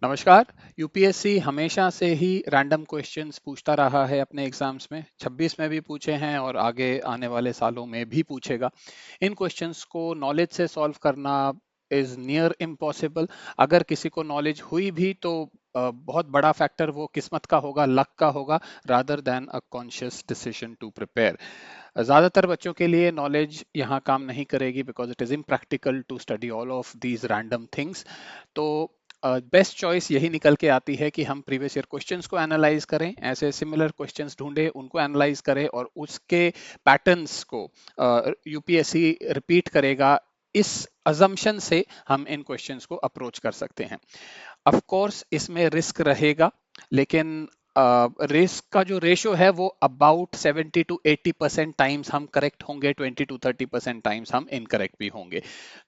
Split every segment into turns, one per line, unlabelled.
नमस्कार। यूपीएससी हमेशा से ही रैंडम क्वेश्चंस पूछता रहा है अपने एग्जाम्स में। 26 में भी पूछे हैं और आगे आने वाले सालों में भी पूछेगा। इन क्वेश्चंस को नॉलेज से सॉल्व करना इज नियर इम्पॉसिबल। अगर किसी को नॉलेज हुई भी तो बहुत बड़ा फैक्टर वो किस्मत का होगा, लक का होगा, rather than a conscious decision to prepare. ज़्यादातर बच्चों के लिए नॉलेज यहाँ काम नहीं करेगी because it is impractical to study all of these random things. तो बेस्ट चॉइस यही निकल के आती है कि हम प्रीवियस ईयर क्वेश्चंस को एनालाइज करें, ऐसे सिमिलर क्वेश्चंस ढूंढें, उनको एनालाइज करें और उसके पैटर्न्स को यूपीएससी रिपीट करेगा। इस अजम्पशन से हम इन क्वेश्चंस को अप्रोच कर सकते हैं। ऑफ कोर्स इसमें रिस्क रहेगा, लेकिन रिस्क का जो रेशो है वो अबाउट 70 to 80% टाइम्स हम करेक्ट होंगे, 20 to 30% टाइम्स हम इनकरेक्ट भी होंगे।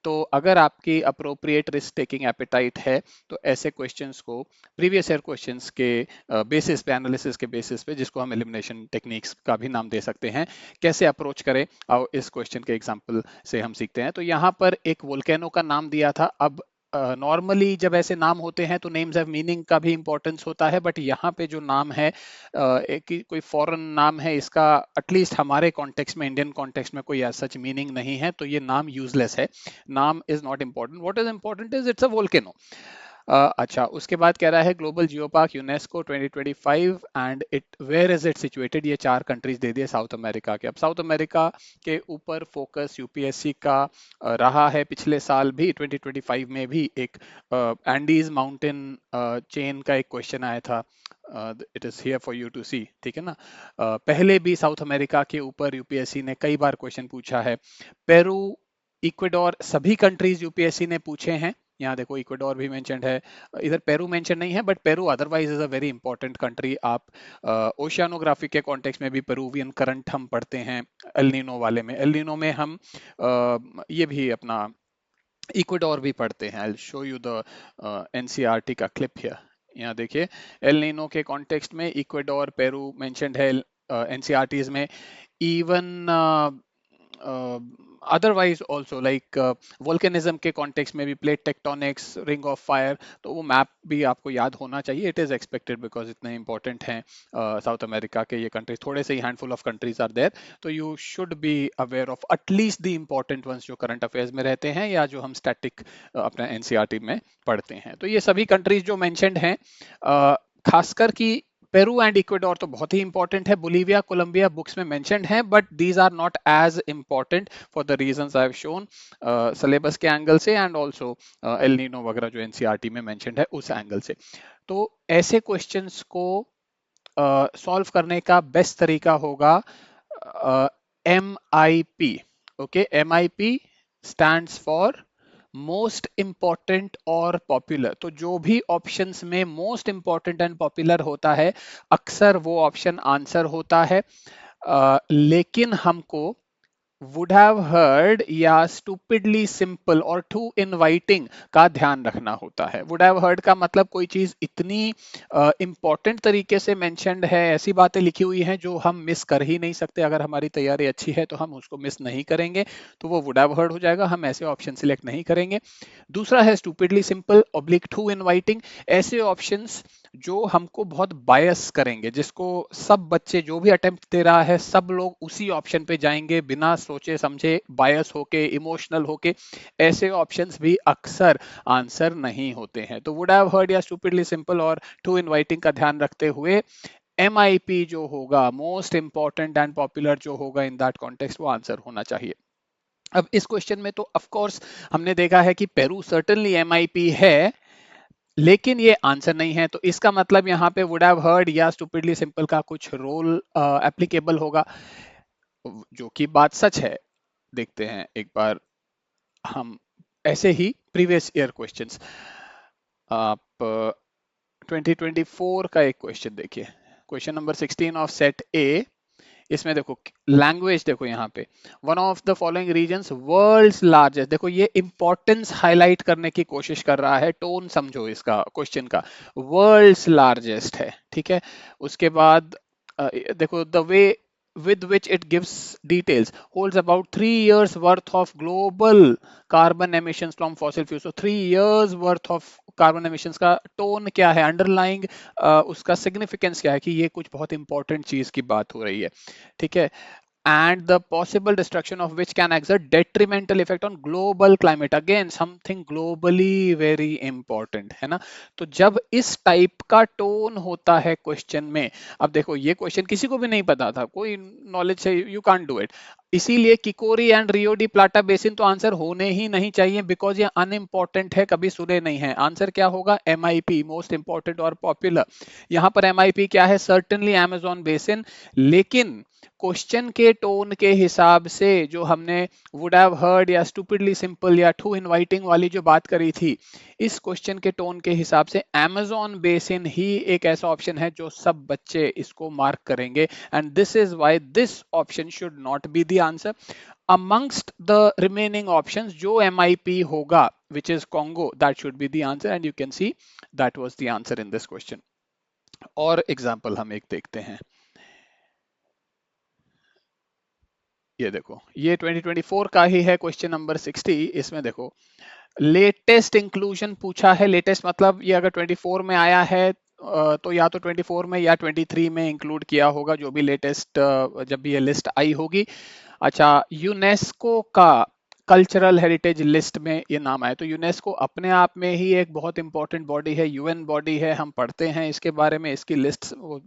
तो अगर आपकी अप्रोप्रिएट रिस्क टेकिंग एपेटाइट है तो ऐसे क्वेश्चंस को प्रीवियस ईयर क्वेश्चंस के बेसिस पे, एनालिसिस के बेसिस पे, जिसको हम एलिमिनेशन टेक्निक्स का भी नाम दे सकते हैं, कैसे अप्रोच करें और इस क्वेश्चन के एग्जाम्पल से हम सीखते हैं। तो यहाँ पर एक वोल्केनो का नाम दिया था। अब नॉर्मली जब ऐसे नाम होते हैं तो नेम्स हैव मीनिंग का भी इंपॉर्टेंस होता है, बट यहाँ पे जो नाम है एक कोई फॉरेन नाम है, इसका एटलीस्ट हमारे कॉन्टेक्स्ट में, इंडियन कॉन्टेक्स्ट में कोई सच मीनिंग नहीं है, तो ये नाम यूजलेस है। नाम is not important, what is important is it's a volcano. अच्छा, उसके बाद कह रहा है global geopark UNESCO 2025 and it where is it situated. ये 4 कंट्रीज दे दिए साउथ अमेरिका के। अब साउथ अमेरिका के ऊपर फोकस यूपीएससी का रहा है पिछले साल भी, 2025 में भी एक एंडीज माउंटेन चेन का एक क्वेश्चन आया था। It is here for you to see, ठीक है ना। पहले भी साउथ अमेरिका के ऊपर यूपीएससी ने कई बार क्वेश्चन पूछा है। पेरू, इक्वेडोर, सभी कंट्रीज यूपीएससी ने पूछे हैं। यहाँ देखो इक्वेडोर भी मेंशन्ड है, इधर पेरू मेंशन नहीं है, but Peru otherwise is a very important country. आप ओशियानोग्राफी के कॉन्टेक्स्ट में भी पेरूवियन करंट हम पढ़ते हैं। एलनीनो वाले में, एलनीनो में हम ये भी अपना इक्वेडोर भी पढ़ते हैं। I show you the NCERT का क्लिप हियर। यहाँ देखिए, एल नीनो के कॉन्टेक्स्ट में इक्वेडोर, पेरू मेंशन्ड है एनसीईआरटीज में। Even otherwise also like volcanism के कॉन्टेक्स्ट में भी, plate tectonics, ring of fire, तो वो मैप भी आपको याद होना चाहिए। इट इज एक्सपेक्टेड बिकॉज इतने इंपॉर्टेंट हैं साउथ अमेरिका के ये कंट्रीज। थोड़े से ही handful of countries are there, तो you should be aware of at least the important ones जो करंट अफेयर्स में रहते हैं या जो हम स्टैटिक अपने एनसीईआरटी में पढ़ते हैं। तो ये सभी कंट्रीज जो मेंशन्ड हैं, खासकर कि पेरू एंड इक्वेडोर तो बहुत ही इंपॉर्टेंट है। बोलीविया, कोलंबिया बुक्स में मेंशन्ड है, but these are not as important for the reasons I have shown, syllabus के एंगल से एंड ऑल्सो एल नीनो वगैरह जो एनसीईआरटी में मेंशन्ड है उस एंगल से। तो ऐसे क्वेश्चंस को सॉल्व करने का बेस्ट तरीका होगा MIP। Okay, MIP stands for most important और पॉपुलर। तो जो भी ऑप्शंस में मोस्ट इंपॉर्टेंट एंड पॉपुलर होता है, अक्सर वो ऑप्शन आंसर होता है। लेकिन हमको वुड हैव हर्ड या स्टूपिडली सिंपल और टू इनवाइटिंग का ध्यान रखना होता है। वुड हैव हर्ड का मतलब कोई चीज इतनी इंपॉर्टेंट तरीके से मेंशन्ड है, ऐसी बातें लिखी हुई हैं जो हम मिस कर ही नहीं सकते। अगर हमारी तैयारी अच्छी है तो हम उसको मिस नहीं करेंगे, तो वो वुड हैव हर्ड हो जाएगा, हम ऐसे ऑप्शन सिलेक्ट नहीं करेंगे। दूसरा है stupidly simple oblique to inviting. ऐसे ऑप्शंस जो हमको बहुत बायस करेंगे, जिसको सब बच्चे जो भी अटेम्प्ट दे रहा है सब लोग उसी ऑप्शन पे जाएंगे बिना सोचे समझे, बायस होके, इमोशनल होके। ऐसे ऑप्शंस भी अक्सर आंसर नहीं होते हैं। तो वुड हैव हर्ड या स्टूपिडली सिंपल और टू इनवाइटिंग का ध्यान रखते हुए MIP जो होगा, मोस्ट इंपॉर्टेंट एंड पॉपुलर जो होगा इन दैट कॉन्टेक्स्ट, वो आंसर होना चाहिए। अब इस क्वेश्चन में तो ऑफ कोर्स हमने देखा है कि पेरू सर्टेनली MIP है, लेकिन ये आंसर नहीं है। तो इसका मतलब यहाँ पे वुड हैव हर्ड या स्टूपिडली सिंपल का कुछ रोल एप्लीकेबल होगा, जो कि बात सच है। देखते हैं एक बार हम ऐसे ही प्रीवियस ईयर क्वेश्चंस। आप 2024 का एक क्वेश्चन देखिए, question number 16 of set A. इसमें देखो लैंग्वेज, देखो यहाँ पे one of the following regions world's largest. देखो ये इंपॉर्टेंस हाईलाइट करने की कोशिश कर रहा है, टोन समझो इसका क्वेश्चन का। वर्ल्ड्स लार्जेस्ट है, ठीक है। उसके बाद देखो the way with which it gives details holds about 3 years worth of global carbon emissions from fossil fuels. So 3 years worth of carbon emissions का टोन क्या है, अंडरलाइंग उसका सिग्निफिकेंस क्या है कि ये कुछ बहुत इंपॉर्टेंट चीज की बात हो रही है, ठीक है, and the possible destruction of which can exert detrimental effect on global climate, again something globally very important है ना। तो जब इस टाइप का टोन होता है क्वेश्चन में, अब देखो ये क्वेश्चन किसी को भी नहीं पता था, कोई नॉलेज से यू कांट डू इट, इसीलिए किकोरी and Rio de Plata basin तो आंसर होने ही नहीं चाहिए, बिकॉज ये अनइम्पॉर्टेंट है, कभी सुने नहीं है। आंसर क्या होगा, MIP, मोस्ट इंपॉर्टेंट और पॉपुलर। यहाँ पर MIP क्या है, सर्टेनली अमेजोन बेसिन, लेकिन क्वेश्चन के टोन के हिसाब से जो हमने वुड हैव हर्ड या स्टूपिडली सिंपल या टू इनवाइटिंग वाली जो बात करी थी, इस क्वेश्चन के टोन के हिसाब से अमेजोन बेसिन ही एक ऐसा ऑप्शन है जो सब बच्चे इसको मार्क करेंगे, and this is why this option should not be the answer amongst the remaining options. जो MIP होगा which is Congo, that should be the answer, and you can see that was the answer in this question. और example हम एक देखते हैं, ये देखो, ये 2024 का ही है, क्वेश्चन नंबर 60। इसमें देखो लेटेस्ट इंक्लूजन पूछा है, लेटेस्ट मतलब ये अगर 24 में आया है तो या तो 24 में या 23 में इंक्लूड किया होगा, जो भी लेटेस्ट जब भी ये लिस्ट आई होगी। अच्छा, यूनेस्को का कल्चरल हेरिटेज लिस्ट में ये नाम आया, तो यूनेस्को अपने आप में ही एक बहुत इंपॉर्टेंट बॉडी है, UN बॉडी है, हम पढ़ते हैं इसके बारे में, इसकी लिस्ट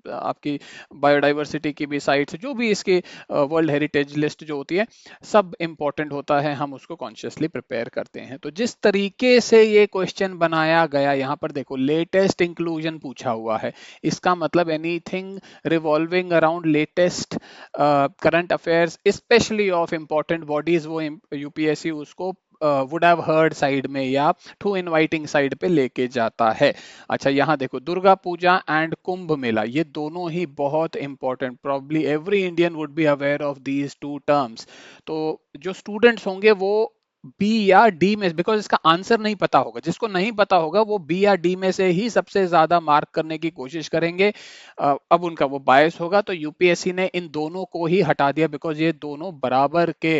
आपकी बायोडाइवर्सिटी की भी साइट से, जो भी इसकी वर्ल्ड हेरिटेज लिस्ट जो होती है, सब इंपॉर्टेंट होता है, हम उसको कॉन्शियसली प्रिपेयर करते हैं। तो जिस तरीके से ये क्वेश्चन बनाया गया, यहाँ पर देखो लेटेस्ट इंक्लूजन पूछा हुआ है, इसका मतलब anything revolving around latest current affairs specially of important bodies, वो यूपीएससी उसको वुड हैव हर्ड साइड में या टू इनवाइटिंग साइड पे लेके जाता है। अच्छा, यहाँ देखो दुर्गा पूजा एंड कुंभ मेला, ये दोनों ही बहुत important, probably every Indian would be aware of these two terms. तो जो स्टूडेंट्स होंगे वो बी या डी में, बिकॉज इसका आंसर नहीं पता होगा, जिसको नहीं पता होगा वो बी या डी में से ही सबसे ज्यादा मार्क करने की कोशिश करेंगे। अब उनका वो बायस होगा, तो यूपीएससी ने इन दोनों को ही हटा दिया, बिकॉज ये दोनों बराबर के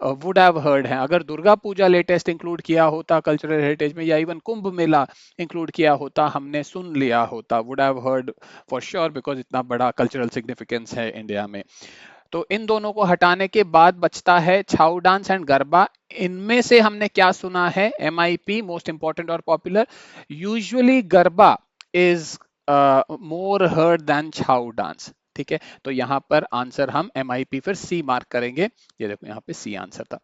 वुड हैव हर्ड हैं। अगर दुर्गा पूजा लेटेस्ट इंक्लूड किया होता कल्चरल हेरिटेज में, या इवन कुंभ मेला इंक्लूड किया होता, हमने सुन लिया होता, would have heard for sure, because इतना बड़ा कल्चरल सिग्निफिकेंस है इंडिया में। तो इन दोनों को हटाने के बाद बचता है छाऊ डांस एंड गरबा। इनमें से हमने क्या सुना है, MIP मोस्ट इंपॉर्टेंट और popular, usually Garba is more heard than Chhau dance, ठीक है। तो यहाँ पर आंसर हम MIP फिर C मार्क करेंगे, ये देखो यहाँ पे C आंसर था।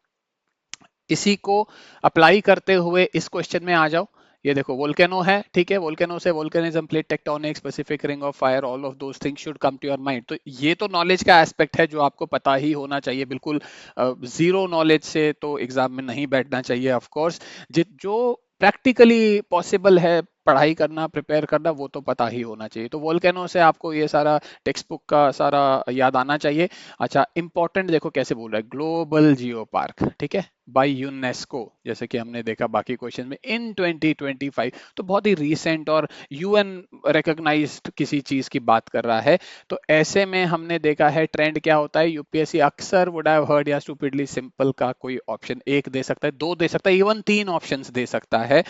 इसी को अप्लाई करते हुए इस क्वेश्चन में आ जाओ, ये देखो वोल्केनो है, ठीक है, वोल्केनो से volcanism, plate tectonics, Pacific ring of fire, all of those things should come to your mind. तो ये तो नॉलेज का एस्पेक्ट है जो आपको पता ही होना चाहिए, बिल्कुल जीरो नॉलेज से तो एग्जाम में नहीं बैठना चाहिए। ऑफ कोर्स जो प्रैक्टिकली पॉसिबल है पढ़ाई करना, प्रिपेयर करना, वो तो पता ही होना चाहिए। तो वोल्केनो से आपको ये सारा टेक्स्ट बुक का सारा याद आना चाहिए। अच्छा, इंपॉर्टेंट देखो कैसे बोल रहा है, ग्लोबल जियो पार्क, ठीक है, बाय यूनेस्को, जैसे कि हमने देखा बाकी क्वेश्चन में, इन 2025, तो बहुत ही रीसेंट और UN रिकॉग्नाइज्ड किसी चीज की बात कर रहा है। तो ऐसे में हमने देखा है ट्रेंड क्या होता है, यूपीएससी अक्सर वुड हैव हर्ड या स्टूपिडली सिंपल का कोई ऑप्शन एक दे सकता है, दो दे सकता है, इवन तीन ऑप्शंस दे सकता है।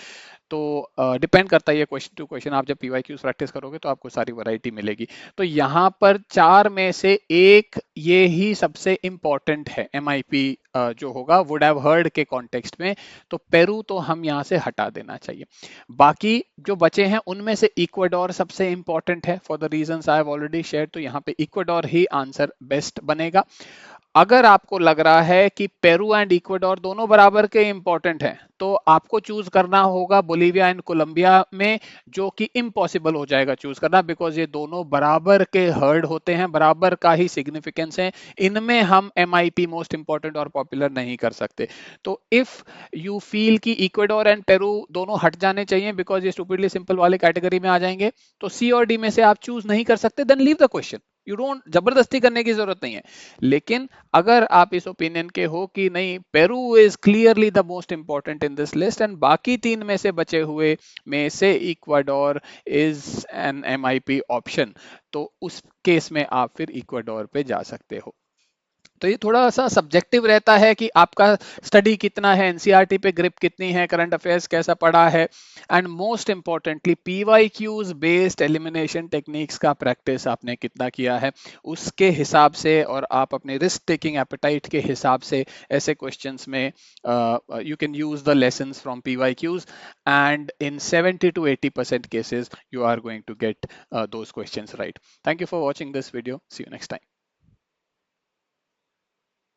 तो डिपेंड करता है ये क्वेश्चन टू क्वेश्चन, आप जब PYQs प्रैक्टिस करोगे तो आपको सारी वैरायटी मिलेगी। तो यहाँ पर चार में से एक ये ही सबसे इंपॉर्टेंट है, MIP जो होगा वुड हैव हर्ड के कॉन्टेक्स्ट में, तो पेरू तो हम यहाँ से हटा देना चाहिए। बाकी जो बचे हैं उनमें से इक्वाडोर सबसे इंपॉर्टेंट है, for the reasons I have already share, तो यहाँ पे इक्वाडोर ही आंसर बेस्ट बनेगा। अगर आपको लग रहा है कि पेरू एंड इक्वाडोर दोनों बराबर के इंपॉर्टेंट हैं, तो आपको चूज करना होगा बोलीविया एंड कोलंबिया में, जो कि इम्पॉसिबल हो जाएगा चूज करना, बिकॉज ये दोनों बराबर के हर्ड होते हैं, बराबर का ही सिग्निफिकेंस है, इनमें हम MIP मोस्ट इंपॉर्टेंट और पॉपुलर नहीं कर सकते। तो इफ यू फील कि इक्वाडोर एंड पेरू दोनों हट जाने चाहिए बिकॉज ये स्टूपिडली सिंपल वाले कैटेगरी में आ जाएंगे, तो C और D में से आप चूज नहीं कर सकते, then leave the question, you don't, जबरदस्ती करने की जरूरत नहीं है। लेकिन अगर आप इस ओपिनियन के हो कि नहीं, Peru is clearly the most important in this list and बाकी तीन में से बचे हुए में से Ecuador is an MIP option, तो उस केस में आप फिर इक्वाडोर पे जा सकते हो। तो ये थोड़ा सा सब्जेक्टिव रहता है कि आपका स्टडी कितना है, एनसीईआरटी पे ग्रिप कितनी है, करंट अफेयर्स कैसा पढ़ा है, and most importantly PYQs based elimination techniques का प्रैक्टिस आपने कितना किया है, उसके हिसाब से और आप अपने रिस्क टेकिंग एपेटाइट के हिसाब से ऐसे क्वेश्चंस में you can use the lessons from PYQs, and in 70 to 80% cases you are going to get those questions right. Thank you for watching this video. See you next time.